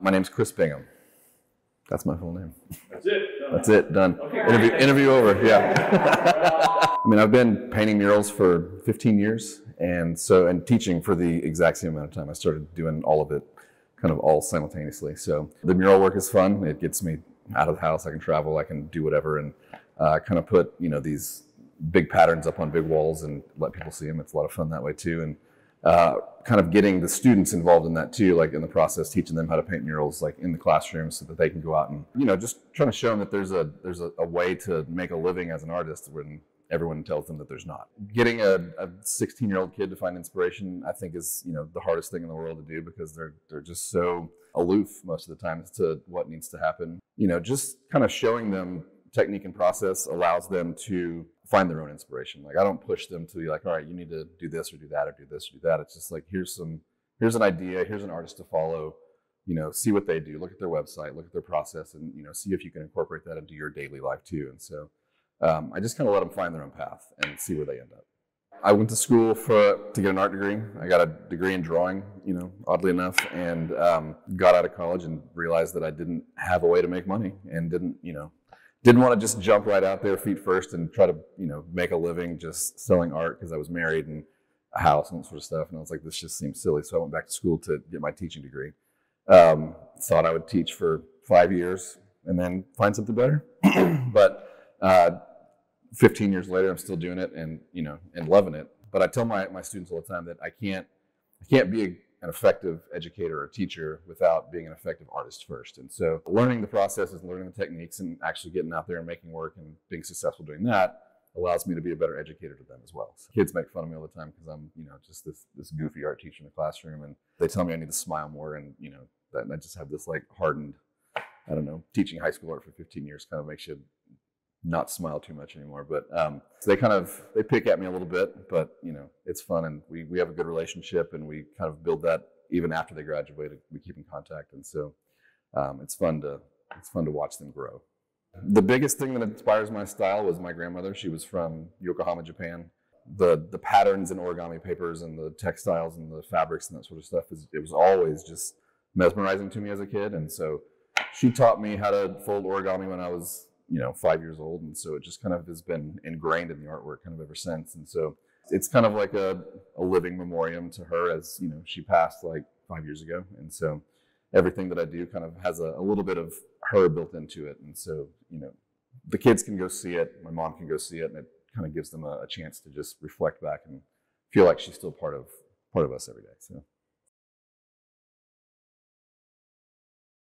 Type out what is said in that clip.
My name's Chris Bingham. That's my full name. That's it. Done. That's it. Done. Okay. Interview over. Yeah. I mean, I've been painting murals for 15 years, and teaching for the exact same amount of time. I started doing all of it, kind of all simultaneously. So the mural work is fun. It gets me out of the house. I can travel. I can do whatever, and kind of put these big patterns up on big walls and let people see them. It's a lot of fun that way too, and kind of getting the students involved in that too, like in the process, teaching them how to paint murals like in the classroom so that they can go out and, just trying to show them that there's a way to make a living as an artist when everyone tells them that there's not. Getting a 16-year-old kid to find inspiration, I think is, the hardest thing in the world to do, because they're just so aloof most of the time as to what needs to happen. Just kind of showing them technique and process allows them to find their own inspiration. Like, I don't push them to be like, all right, you need to do this or do that or do this or do that. It's just like, here's an idea, here's an artist to follow, see what they do, look at their website, look at their process, and, see if you can incorporate that into your daily life too. And so I just kind of let them find their own path and see where they end up. I went to school to get an art degree. I got a degree in drawing, oddly enough, and got out of college and realized that I didn't have a way to make money, and didn't want to just jump right out there feet first and try to, make a living just selling art, because I was married and a house and that sort of stuff. And I was like, this just seems silly. So I went back to school to get my teaching degree. Thought I would teach for 5 years and then find something better. But 15 years later, I'm still doing it and, and loving it. But I tell my students all the time that I can't be an effective educator or teacher without being an effective artist first. And so learning the processes, learning the techniques, and actually getting out there and making work and being successful doing that allows me to be a better educator to them as well. So kids make fun of me all the time because I'm, just this goofy art teacher in the classroom, and they tell me I need to smile more, and, that I just have this like hardened, I don't know, teaching high school art for 15 years kind of makes you not smile too much anymore. But so they pick at me a little bit, but it's fun, and we have a good relationship, and we kind of build that even after they graduate. We keep in contact, and so it's fun to watch them grow. The biggest thing that inspires my style was my grandmother. She was from Yokohama, Japan. The patterns and origami papers and the textiles and the fabrics and that sort of stuff, it was always just mesmerizing to me as a kid. And so she taught me how to fold origami when I was 5 years old. And so it just kind of has been ingrained in the artwork kind of ever since. And so it's kind of like a living memoriam to her, as, she passed like 5 years ago. And so everything that I do kind of has a little bit of her built into it. And so, the kids can go see it, my mom can go see it, and it kind of gives them a chance to just reflect back and feel like she's still part of us every day. So.